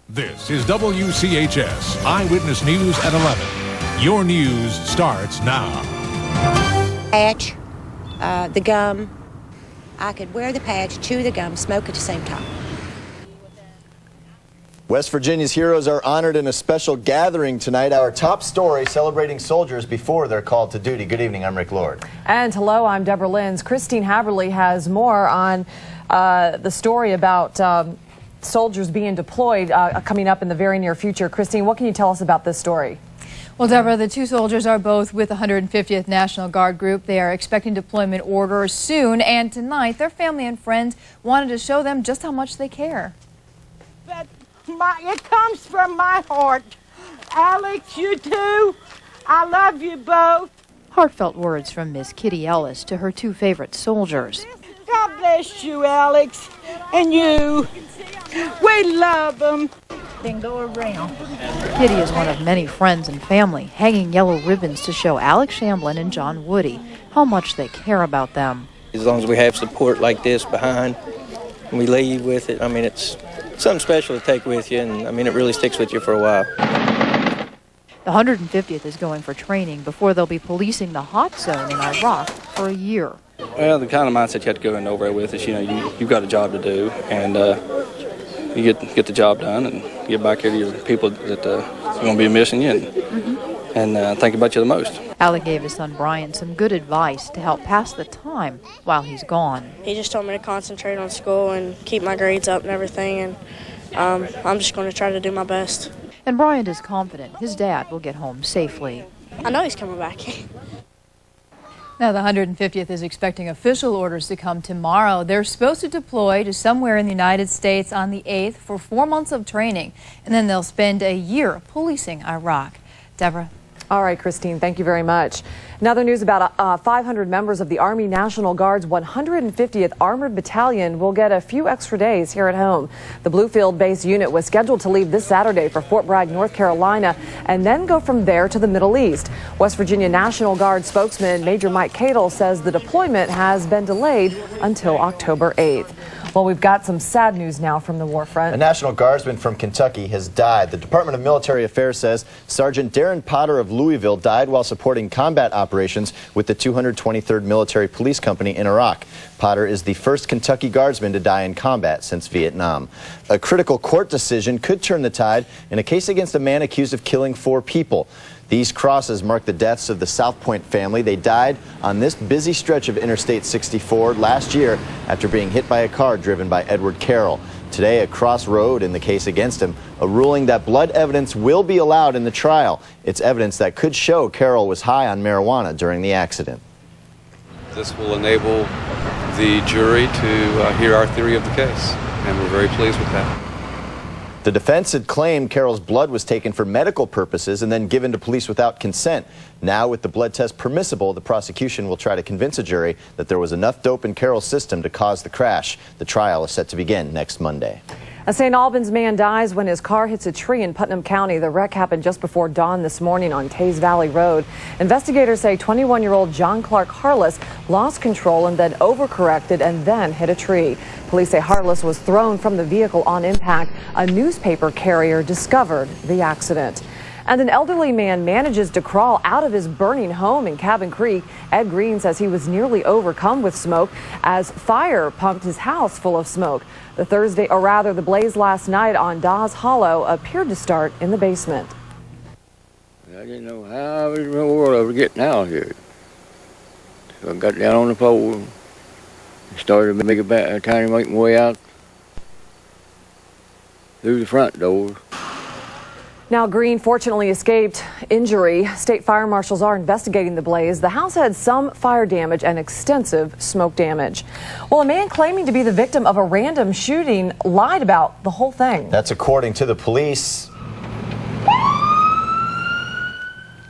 This is WCHS Eyewitness News at 11. Your news starts now. Patch, the gum. I could wear the patch, chew the gum, smoke at the same time. West Virginia's heroes are honored in a special gathering tonight. Our top story celebrating soldiers before they're called to duty. Good evening, I'm Rick Lord. And hello, I'm Deborah Lenz. Christine Haverly has more on the story about soldiers being deployed coming up in the very near future. Christine, what can you tell us about this story? Well, Deborah, the two soldiers are both with the 150th National Guard Group. They are expecting deployment orders soon, and tonight their family and friends wanted to show them just how much they care. But it comes from my heart. Alex, you too. I love you both. Heartfelt words from Miss Kitty Ellis to her two favorite soldiers. God bless you, Alex, and you. We love them. Then go around. Kitty is one of many friends and family hanging yellow ribbons to show Alex Shamblin and John Woody how much they care about them. As long as we have support like this behind, and we leave with it, I mean, it's something special to take with you, and I mean, it really sticks with you for a while. The 150th is going for training before they'll be policing the hot zone in Iraq for a year. Well, the kind of mindset you have to go in over with is, you know, you've got a job to do, and you get the job done and get back here to your people that are going to be missing you and think about you the most. Alec gave his son Brian some good advice to help pass the time while he's gone. He just told me to concentrate on school and keep my grades up and everything, and I'm just going to try to do my best. And Brian is confident his dad will get home safely. I know he's coming back. Now, the 150th is expecting official orders to come tomorrow. They're supposed to deploy to somewhere in the United States on the 8th for 4 months of training, and then they'll spend a year policing Iraq. Deborah? All right, Christine, thank you very much. Another news about 500 members of the Army National Guard's 150th Armored Battalion will get a few extra days here at home. The Bluefield-based unit was scheduled to leave this Saturday for Fort Bragg, North Carolina, and then go from there to the Middle East. West Virginia National Guard spokesman Major Mike Cadle says the deployment has been delayed until October 8th. Well, we've got some sad news now from the war front. A National Guardsman from Kentucky has died. The Department of Military Affairs says Sergeant Darren Potter of Louisville died while supporting combat operations with the 223rd Military Police Company in Iraq. Potter is the first Kentucky Guardsman to die in combat since Vietnam. A critical court decision could turn the tide in a case against a man accused of killing 4 people. These crosses mark the deaths of the South Point family. They died on this busy stretch of Interstate 64 last year after being hit by a car driven by Edward Carroll. Today, a crossroad in the case against him, a ruling that blood evidence will be allowed in the trial. It's evidence that could show Carroll was high on marijuana during the accident. This will enable the jury to hear our theory of the case, and we're very pleased with that. The defense had claimed Carroll's blood was taken for medical purposes and then given to police without consent. Now, with the blood test permissible, the prosecution will try to convince a jury that there was enough dope in Carroll's system to cause the crash. The trial is set to begin next Monday. A St. Albans man dies when his car hits a tree in Putnam County. The wreck happened just before dawn this morning on Tays Valley Road. Investigators say 21-year-old John Clark Harless lost control and then overcorrected and then hit a tree. Police say Harless was thrown from the vehicle on impact. A newspaper carrier discovered the accident. And an elderly man manages to crawl out of his burning home in Cabin Creek. Ed Green says he was nearly overcome with smoke as fire pumped his house full of smoke. The blaze last night on Dawes Hollow appeared to start in the basement. I didn't know how in the world I was getting out here. So I got down on the pole and started trying to make my way out through the front door. Now, Green fortunately escaped injury. State fire marshals are investigating the blaze. The house had some fire damage and extensive smoke damage. Well, a man claiming to be the victim of a random shooting lied about the whole thing. That's according to the police.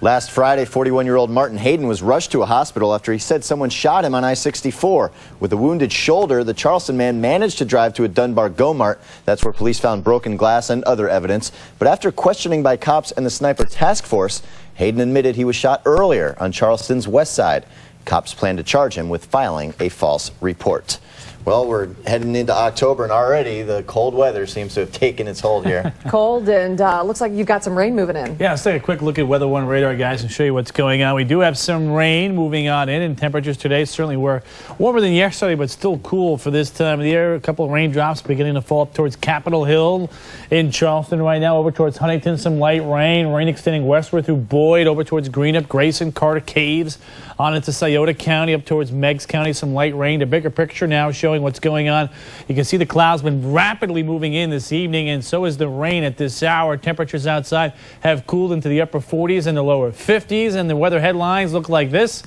Last Friday, 41-year-old Martin Hayden was rushed to a hospital after he said someone shot him on I-64. With a wounded shoulder, the Charleston man managed to drive to a Dunbar Go-Mart. That's where police found broken glass and other evidence. But after questioning by cops and the sniper task force, Hayden admitted he was shot earlier on Charleston's west side. Cops plan to charge him with filing a false report. Well, we're heading into October, and already the cold weather seems to have taken its hold here. Cold, and looks like you've got some rain moving in. Yeah, let's take a quick look at Weather One radar, guys, and show you what's going on. We do have some rain moving on in, and temperatures today certainly were warmer than yesterday, but still cool for this time of the year. A couple of raindrops beginning to fall up towards Capitol Hill in Charleston right now, over towards Huntington, some light rain. Rain extending westward through Boyd, over towards Greenup, Grayson, Carter Caves, on into Scioto County, up towards Meigs County, some light rain. The bigger picture now showing what's going on. You can see the clouds been rapidly moving in this evening, and so is the rain at this hour. Temperatures outside have cooled into the upper 40s and the lower 50s, and the weather headlines look like this.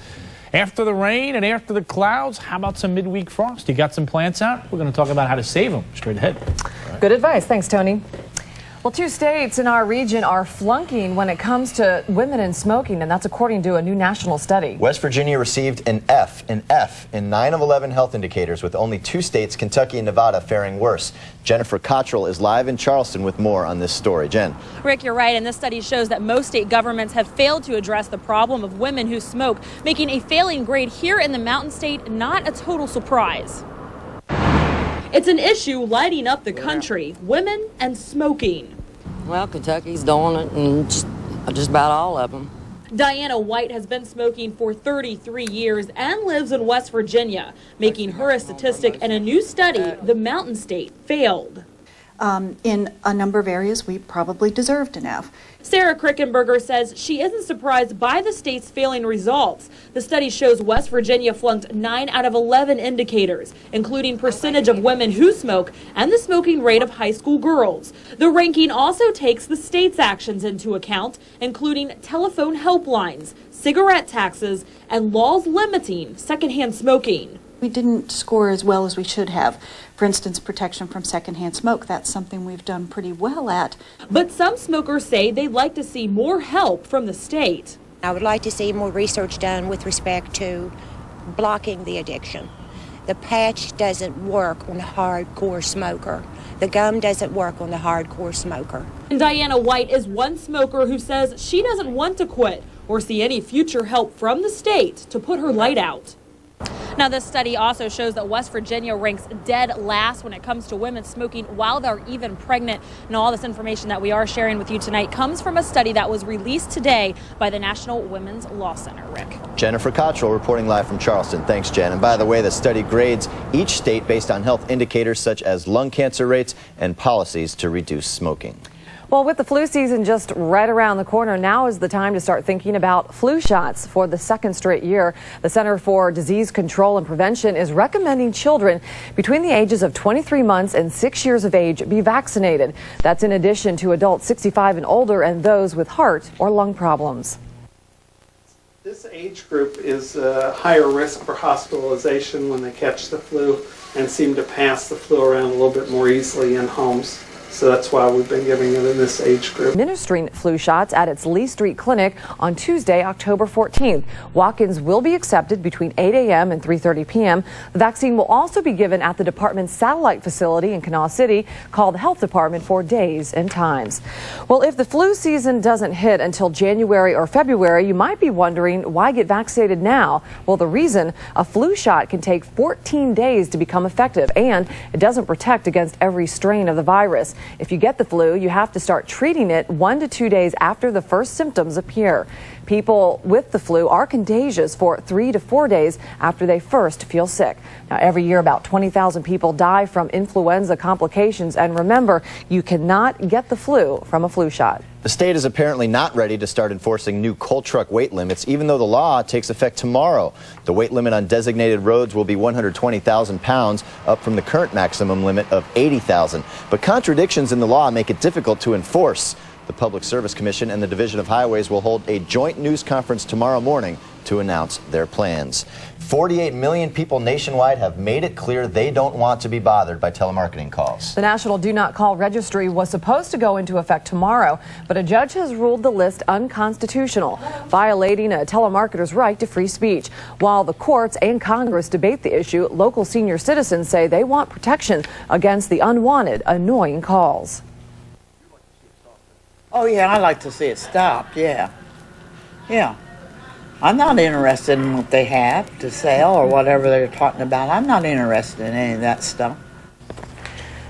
After the rain and after the clouds, how about some midweek frost? You got some plants out? We're going to talk about how to save them straight ahead. Good advice. Thanks, Tony. Well, 2 states in our region are flunking when it comes to women and smoking, and that's according to a new national study. West Virginia received an F in 9 of 11 health indicators, with only 2 states, Kentucky and Nevada, faring worse. Jennifer Cottrell is live in Charleston with more on this story. Jen. Rick, you're right, and this study shows that most state governments have failed to address the problem of women who smoke, making a failing grade here in the Mountain State not a total surprise. It's an issue lighting up the country, women and smoking. Well, Kentucky's doing it, and just about all of them. Diana White has been smoking for 33 years and lives in West Virginia, making her a statistic in a new study the Mountain State failed. In a number of areas, we probably deserved an F. Sarah Krickenberger says she isn't surprised by the state's failing results. The study shows West Virginia flunked 9 out of 11 indicators, including percentage of women who smoke and the smoking rate of high school girls. The ranking also takes the state's actions into account, including telephone helplines, cigarette taxes, and laws limiting secondhand smoking. We didn't score as well as we should have. For instance, protection from secondhand smoke. That's something we've done pretty well at. But some smokers say they'd like to see more help from the state. I would like to see more research done with respect to blocking the addiction. The patch doesn't work on a hardcore smoker. The gum doesn't work on the hardcore smoker. And Diana White is one smoker who says she doesn't want to quit or see any future help from the state to put her light out. Now, this study also shows that West Virginia ranks dead last when it comes to women smoking while they're even pregnant. And all this information that we are sharing with you tonight comes from a study that was released today by the National Women's Law Center. Rick. Jennifer Cottrell reporting live from Charleston. Thanks, Jen. And by the way, the study grades each state based on health indicators such as lung cancer rates and policies to reduce smoking. Well, with the flu season just right around the corner, now is the time to start thinking about flu shots for the 2nd straight year. The Center for Disease Control and Prevention is recommending children between the ages of 23 months and 6 years of age be vaccinated. That's in addition to adults 65 and older and those with heart or lung problems. This age group is a higher risk for hospitalization when they catch the flu and seem to pass the flu around a little bit more easily in homes. So that's why we've been giving it in this age group. Administering flu shots at its Lee Street Clinic on Tuesday, October 14th. Walk-ins will be accepted between 8 a.m. and 3:30 p.m. The vaccine will also be given at the department's satellite facility in Kanawha City called the Health Department for days and times. Well, if the flu season doesn't hit until January or February, you might be wondering why get vaccinated now? Well, the reason, a flu shot can take 14 days to become effective, and it doesn't protect against every strain of the virus. If you get the flu, you have to start treating it 1 to 2 days after the first symptoms appear. People with the flu are contagious for 3 to 4 days after they first feel sick. Now, every year, about 20,000 people die from influenza complications. And remember, you cannot get the flu from a flu shot. The state is apparently not ready to start enforcing new coal truck weight limits, even though the law takes effect tomorrow. The weight limit on designated roads will be 120,000 pounds, up from the current maximum limit of 80,000. But contradictions in the law make it difficult to enforce. The Public Service Commission and the Division of Highways will hold a joint news conference tomorrow morning to announce their plans. 48 million people nationwide have made it clear they don't want to be bothered by telemarketing calls. The National Do Not Call Registry was supposed to go into effect tomorrow, but a judge has ruled the list unconstitutional, violating a telemarketer's right to free speech. While the courts and Congress debate the issue, local senior citizens say they want protection against the unwanted, annoying calls. Oh, yeah, I like to see it stopped, yeah. Yeah. I'm not interested in what they have to sell or whatever they're talking about. I'm not interested in any of that stuff.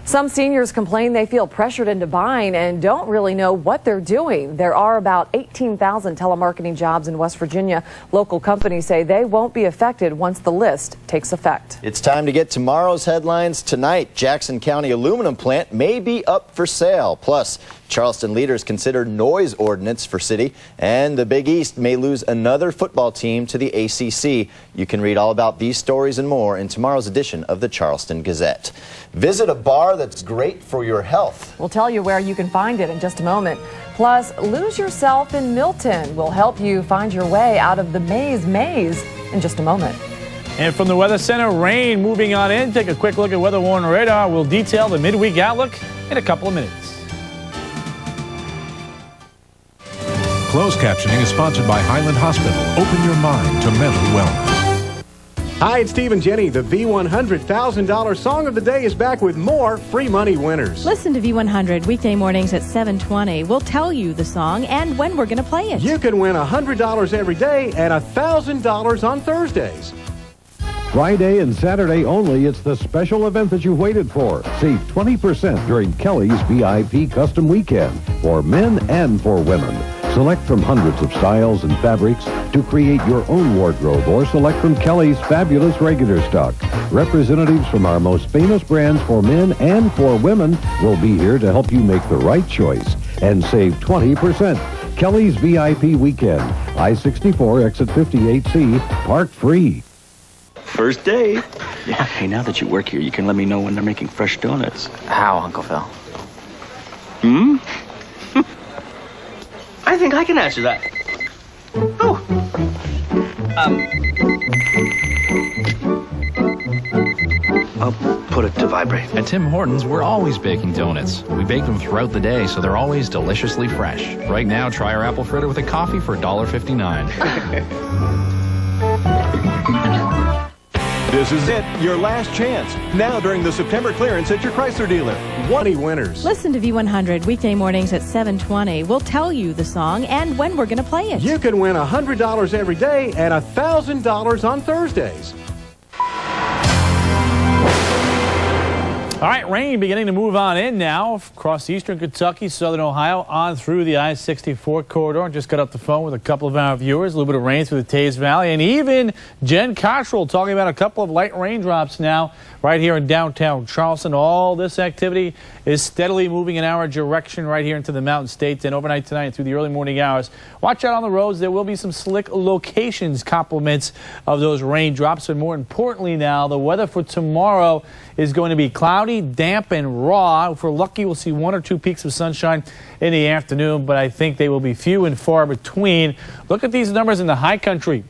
Some seniors complain they feel pressured into buying and don't really know what they're doing. There are about 18,000 telemarketing jobs in West Virginia. Local companies say they won't be affected once the list takes effect. It's time to get tomorrow's headlines tonight. Jackson County aluminum plant may be up for sale. Plus, Charleston leaders consider noise ordinance for city, and the Big East may lose another football team to the ACC. You can read all about these stories and more in tomorrow's edition of the Charleston Gazette. Visit a bar that's great for your health. We'll tell you where you can find it in just a moment. Plus, Lose Yourself in Milton will help you find your way out of the maze in just a moment. And from the Weather Center, rain moving on in. Take a quick look at Weather Warning Radar. We'll detail the midweek outlook in a couple of minutes. Closed captioning is sponsored by Highland Hospital. Open your mind to mental wellness. Hi, it's Steve and Jenny. The V100,000 Song of the Day is back with more free money winners. Listen to V100 weekday mornings at 7:20. We'll tell you the song and when we're going to play it. You can win $100 every day and $1,000 on Thursdays. Friday and Saturday only, it's the special event that you waited for. Save 20% during Kelly's VIP Custom Weekend for men and for women. Select from hundreds of styles and fabrics to create your own wardrobe, or select from Kelly's fabulous regular stock. Representatives from our most famous brands for men and for women will be here to help you make the right choice and save 20%. Kelly's VIP Weekend, I-64 exit 58C, park free. First date. Yeah, hey, now that you work here, you can let me know when they're making fresh donuts. How, Uncle Phil? I think I can answer that. Oh. I'll put it to vibrate. At Tim Hortons, we're always baking donuts. We bake them throughout the day, so they're always deliciously fresh. Right now, try our apple fritter with a coffee for $1.59. This is it, your last chance. Now during the September clearance at your Chrysler dealer. 20 winners. Listen to V100 weekday mornings at 7:20. We'll tell you the song and when we're going to play it. You can win $100 every day and $1,000 on Thursdays. All right, rain beginning to move on in now across eastern Kentucky, southern Ohio, on through the I-64 corridor. Just got off the phone with a couple of our viewers. A little bit of rain through the Taze Valley. And even Jen Cottrell talking about a couple of light raindrops now right here in downtown Charleston. All this activity is steadily moving in our direction right here into the Mountain States. And overnight tonight and through the early morning hours, watch out on the roads. There will be some slick locations, compliments of those raindrops. And more importantly now, the weather for tomorrow is going to be cloudy, damp, and raw. If we're lucky, we'll see one or two peaks of sunshine in the afternoon, but I think they will be few and far between. Look at these numbers in the high country.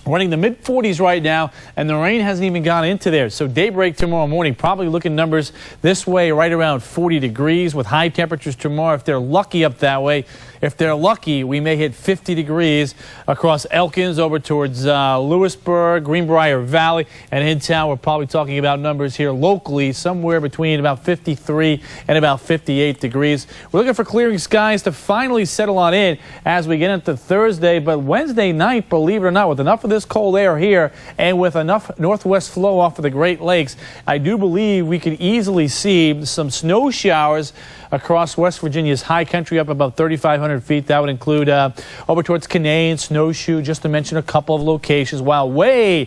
Running the mid-40s right now, and the rain hasn't even gone into there. So daybreak tomorrow morning, probably looking numbers this way right around 40 degrees with high temperatures tomorrow. If they're lucky up that way, if they're lucky, we may hit 50 degrees across Elkins over towards Lewisburg, Greenbrier Valley, and in town we're probably talking about numbers here locally somewhere between about 53 and about 58 degrees. We're looking for clearing skies to finally settle on in as we get into Thursday, but Wednesday night, believe it or not, with enough of this cold air here and with enough northwest flow off of the Great Lakes, I do believe we could easily see some snow showers across West Virginia's high country up about 3,500 feet. That would include over towards Canaan, Snowshoe, just to mention a couple of locations, while way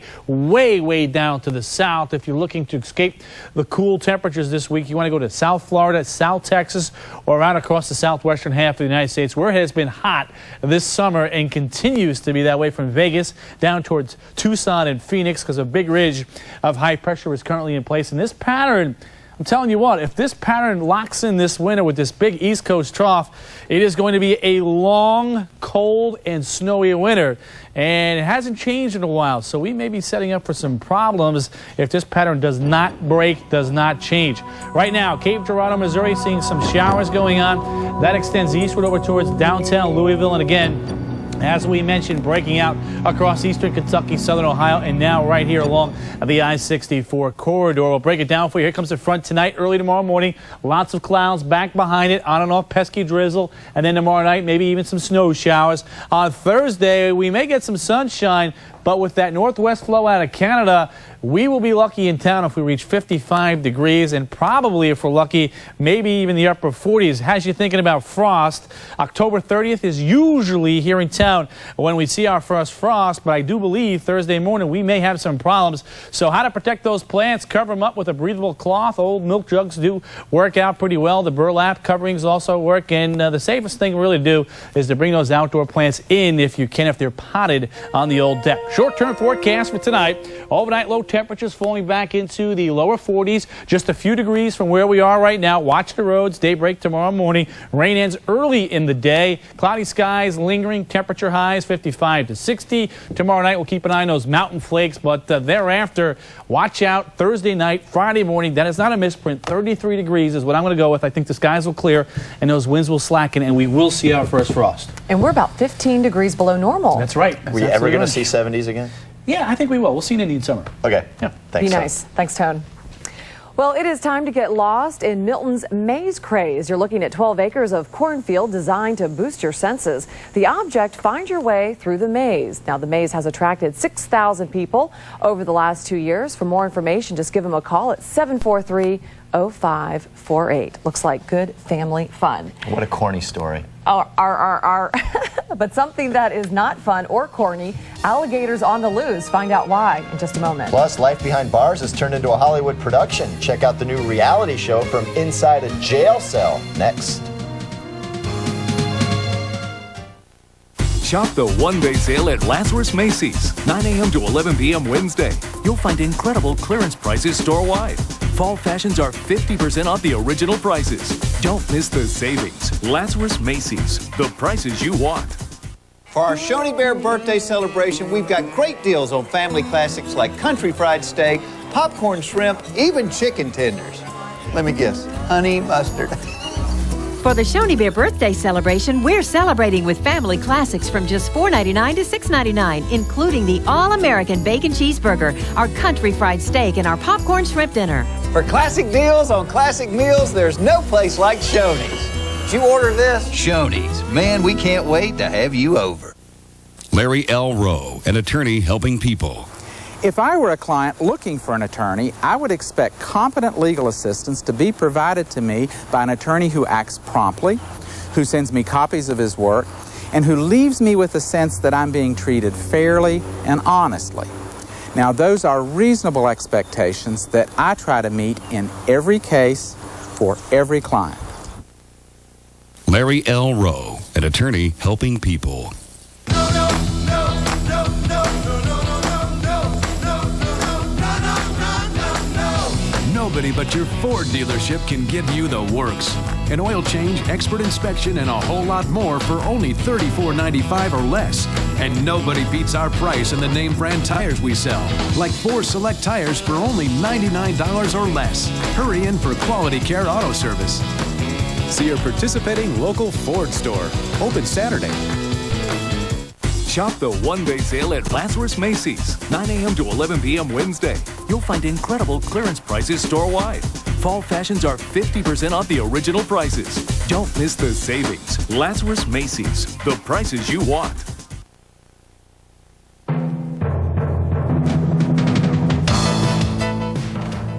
down to the south, if you're looking to escape the cool temperatures this week, you want to go to South Florida, South Texas, or out across the southwestern half of the United States, where it has been hot this summer and continues to be that way from Vegas down towards Tucson and Phoenix, because a big ridge of high pressure is currently in place. And this pattern, I'm telling you what, if this pattern locks in this winter with this big East Coast trough, it is going to be a long, cold, and snowy winter. And it hasn't changed in a while, so we may be setting up for some problems if this pattern does not break, does not change. Right now, Cape Girardeau, Missouri, seeing some showers going on. That extends eastward over towards downtown Louisville, and again, As we mentioned, breaking out across eastern Kentucky, southern Ohio, and now right here along the I-64 corridor. We'll break it down for you. Here comes the front tonight, early tomorrow morning. Lots of clouds back behind it, on and off pesky drizzle. And then tomorrow night, maybe even some snow showers. On Thursday, we may get some sunshine, but with that northwest flow out of Canada, we will be lucky in town if we reach 55 degrees, and probably, if we're lucky, maybe even the upper 40s. Has you thinking about frost. October 30th is usually here in town when we see our first frost, but I do believe Thursday morning we may have some problems. So how to protect those plants? Cover them up with a breathable cloth. Old milk jugs do work out pretty well. The burlap coverings also work, and the safest thing really to do is to bring those outdoor plants in if you can, if they're potted on the old deck. Short-term forecast for tonight. Overnight low temperatures falling back into the lower 40s, just a few degrees from where we are right now. Watch the roads. Daybreak tomorrow morning. Rain ends early in the day. Cloudy skies lingering. Temperature highs 55 to 60. Tomorrow night we'll keep an eye on those mountain flakes, but thereafter, watch out. Thursday night, Friday morning. That is not a misprint. 33 degrees is what I'm going to go with. I think the skies will clear and those winds will slacken, and we will see our first frost. And we're about 15 degrees below normal. That's right. Were you ever going to see 70s again? Yeah, I think we will. We'll see an Indian summer. Okay. Yeah. Thanks. Be nice. Thanks, Tone. Well, it is time to get lost in Milton's maze craze. You're looking at 12 acres of cornfield designed to boost your senses. The object, find your way through the maze. Now, the maze has attracted 6,000 people over the last 2 years. For more information, just give them a call at 743-0548. Looks like good family fun. What a corny story. But something that is not fun or corny, alligators on the loose. Find out why in just a moment. Plus, life behind bars has turned into a Hollywood production. Check out the new reality show from inside a jail cell next. Shop the one-day sale at Lazarus Macy's, 9 a.m. to 11 p.m. Wednesday. You'll find incredible clearance prices store-wide. Fall fashions are 50% off the original prices. Don't miss the savings. Lazarus Macy's, the prices you want. For our Shoney Bear birthday celebration, we've got great deals on family classics like country fried steak, popcorn shrimp, even chicken tenders. Let me guess, honey mustard. For the Shoney Bear birthday celebration, we're celebrating with family classics from just $4.99 to $6.99, including the all-American bacon cheeseburger, our country fried steak, and our popcorn shrimp dinner. For classic deals on classic meals, there's no place like Shoney's. Did you order this? Shoney's. Man, we can't wait to have you over. Larry L. Rowe, an attorney helping people. If I were a client looking for an attorney, I would expect competent legal assistance to be provided to me by an attorney who acts promptly, who sends me copies of his work, and who leaves me with a sense that I'm being treated fairly and honestly. Now, those are reasonable expectations that I try to meet in every case for every client. Larry L. Rowe, an attorney helping people. Nobody but your Ford dealership can give you the works. An oil change, expert inspection, and a whole lot more for only $34.95 or less. And nobody beats our price in the name brand tires we sell. Like 4 Select tires for only $99 or less. Hurry in for quality care auto service. See your participating local Ford store. Open Saturday. Shop the one-day sale at Lazarus Macy's, 9 a.m. to 11 p.m. Wednesday. You'll find incredible clearance prices store-wide. Fall fashions are 50% off the original prices. Don't miss the savings. Lazarus Macy's, the prices you want.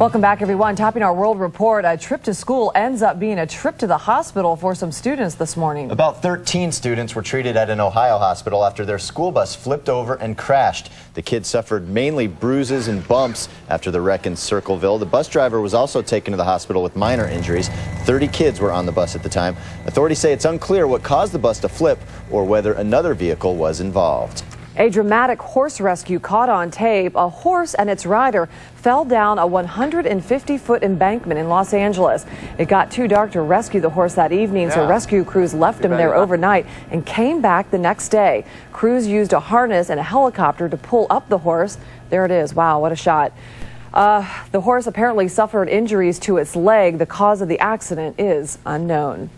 Welcome back, everyone. Topping our World Report, a trip to school ends up being a trip to the hospital for some students this morning. About 13 students were treated at an Ohio hospital after their school bus flipped over and crashed. The kids suffered mainly bruises and bumps after the wreck in Circleville. The bus driver was also taken to the hospital with minor injuries. 30 kids were on the bus at the time. Authorities say it's unclear what caused the bus to flip or whether another vehicle was involved. A dramatic horse rescue caught on tape. A horse and its rider fell down a 150-foot embankment in Los Angeles. It got too dark to rescue the horse that evening, so rescue crews left him there overnight and came back the next day. Crews used a harness and a helicopter to pull up the horse. There it is. Wow, what a shot. The horse apparently suffered injuries to its leg. The cause of the accident is unknown.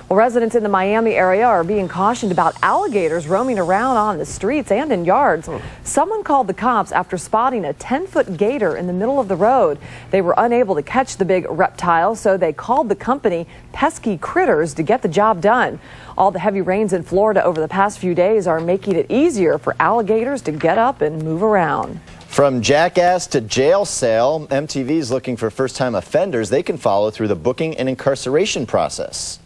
Well, residents in the Miami area are being cautioned about alligators roaming around on the streets and in yards. Someone called the cops after spotting a 10-foot gator in the middle of the road. They were unable to catch the big reptile, so they called the company Pesky Critters to get the job done. All the heavy rains in Florida over the past few days are making it easier for alligators to get up and move around. From jackass to jail cell, MTV is looking for first-time offenders they can follow through the booking and incarceration process.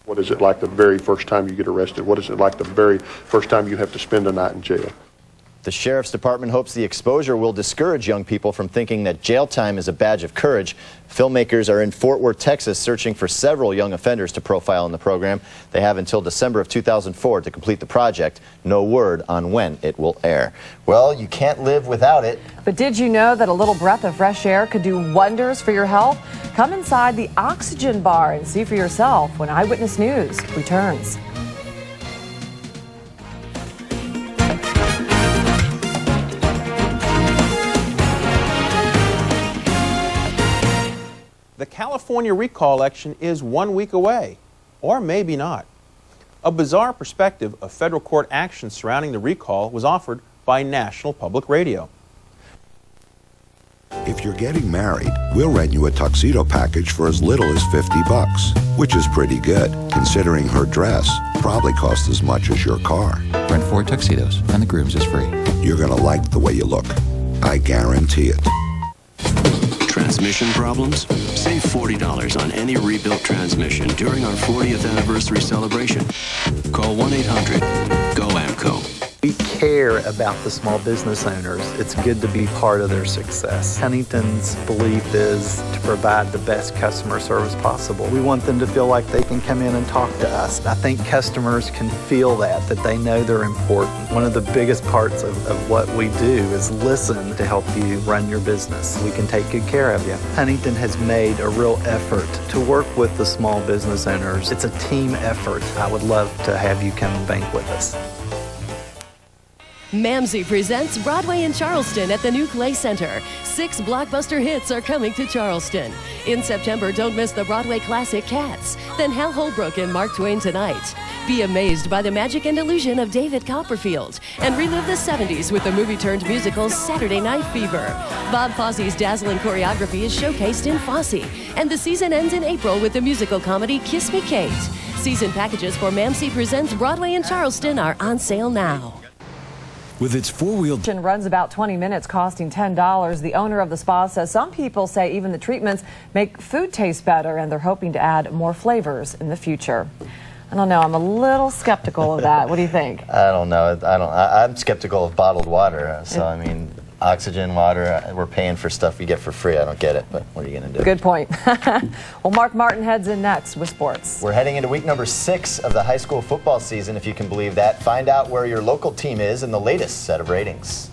What is it like the very first time you get arrested? What is it like the very first time you have to spend a night in jail? The Sheriff's Department hopes the exposure will discourage young people from thinking that jail time is a badge of courage. Filmmakers are in Fort Worth, Texas, searching for several young offenders to profile in the program. They have until December of 2004 to complete the project. No word on when it will air. Well, you can't live without it. But did you know that a little breath of fresh air could do wonders for your health? Come inside the Oxygen Bar and see for yourself when Eyewitness News returns. The California recall election is 1 week away, or maybe not. A bizarre perspective of federal court action surrounding the recall was offered by National Public Radio. If you're getting married, we'll rent you a tuxedo package for as little as $50, which is pretty good, considering her dress probably cost as much as your car. Rent 4 tuxedos, and the groom's is free. You're gonna like the way you look. I guarantee it. Transmission problems? Save $40 on any rebuilt transmission during our 40th anniversary celebration. Call 1-800-GO-AMCO. We care about the small business owners. It's good to be part of their success. Huntington's belief is to provide the best customer service possible. We want them to feel like they can come in and talk to us. I think customers can feel that they know they're important. One of the biggest parts of what we do is listen to help you run your business. We can take good care of you. Huntington has made a real effort to work with the small business owners. It's a team effort. I would love to have you come and bank with us. Mamsie presents Broadway in Charleston at the new Clay Center. 6 blockbuster hits are coming to Charleston. In September, don't miss the Broadway classic Cats, then Hal Holbrook and Mark Twain Tonight. Be amazed by the magic and illusion of David Copperfield, and relive the 70s with the movie-turned-musical Saturday Night Fever. Bob Fosse's dazzling choreography is showcased in Fosse, and the season ends in April with the musical comedy Kiss Me Kate. Season packages for Mamsie Presents Broadway in Charleston are on sale now. With its four-wheel runs about 20 minutes, costing $10. The owner of the spa says some people say even the treatments make food taste better, and they're hoping to add more flavors in the future. I don't know. I'm a little skeptical of that. What do you think? I don't know. I'm skeptical of bottled water. So I mean, oxygen, water. We're paying for stuff we get for free. I don't get it. But what are you going to do? Good point. Well, Mark Martin heads in next with sports. We're heading into week number 6 of the high school football season, if you can believe that. Find out where your local team is in the latest set of ratings.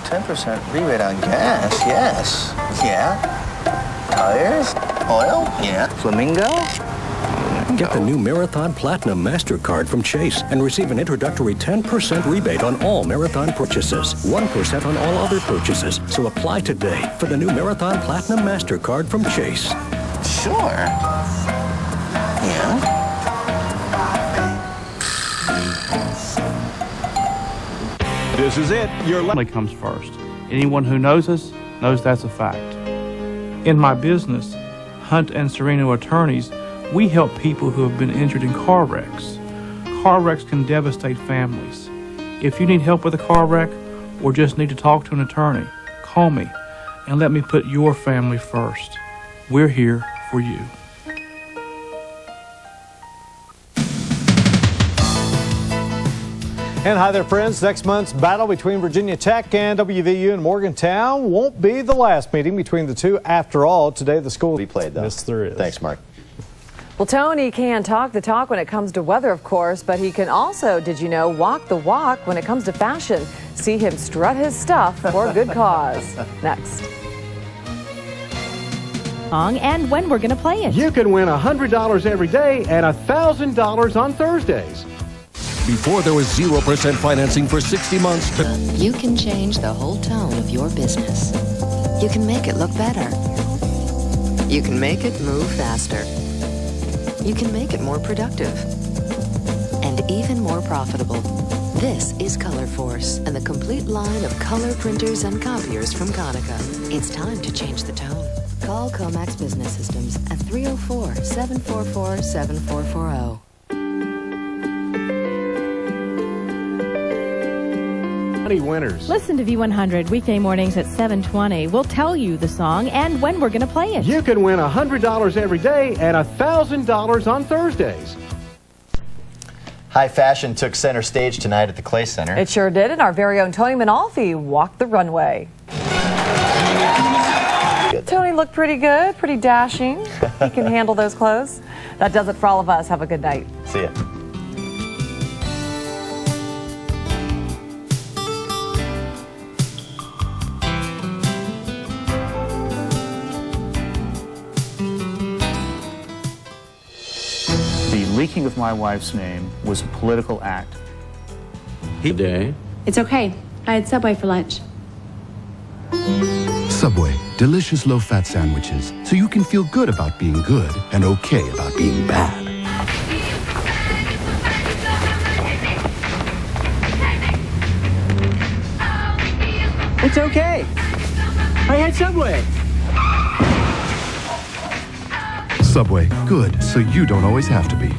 %10 rebate on gas, yes. Yeah. Tires? Oil? Yeah. Flamingo? Get the new Marathon Platinum MasterCard from Chase and receive an introductory 10% rebate on all Marathon purchases, 1% on all other purchases. So apply today for the new Marathon Platinum MasterCard from Chase. Sure. Yeah. This is it. Your family comes first. Anyone who knows us knows that's a fact. In my business, Hunt and Sereno Attorneys, we help people who have been injured in car wrecks. Car wrecks can devastate families. If you need help with a car wreck or just need to talk to an attorney, call me and let me put your family first. We're here for you. And hi there, friends. Next month's battle between Virginia Tech and WVU in Morgantown won't be the last meeting between the two. After all, today the school played, though. Yes, there is. Thanks, Mark. Well, Tony can talk the talk when it comes to weather, of course, but he can also, did you know, walk the walk when it comes to fashion. See him strut his stuff for a good cause. Next. And when we're going to play it. You can win $100 every day and $1,000 on Thursdays. Before there was 0% financing for 60 months. You can change the whole tone of your business. You can make it look better. You can make it move faster. You can make it more productive. And even more profitable. This is Color Force and the complete line of color printers and copiers from Konica. It's time to change the tone. Call Comax Business Systems at 304-744-7440. Winners. Listen to V100 weekday mornings at 7:20. We'll tell you the song and when we're going to play it. You can win $100 every day and $1,000 on Thursdays. High fashion took center stage tonight at the Clay Center. It sure did, and our very own Tony Manalfi walked the runway. Tony looked pretty good, pretty dashing. He can handle those clothes. That does it for all of us. Have a good night. See ya. The leaking of my wife's name was a political act. Day. It's okay. I had Subway for lunch. Subway, delicious low-fat sandwiches, so you can feel good about being good and okay about being bad. It's okay. I had Subway. Subway, good, so you don't always have to be.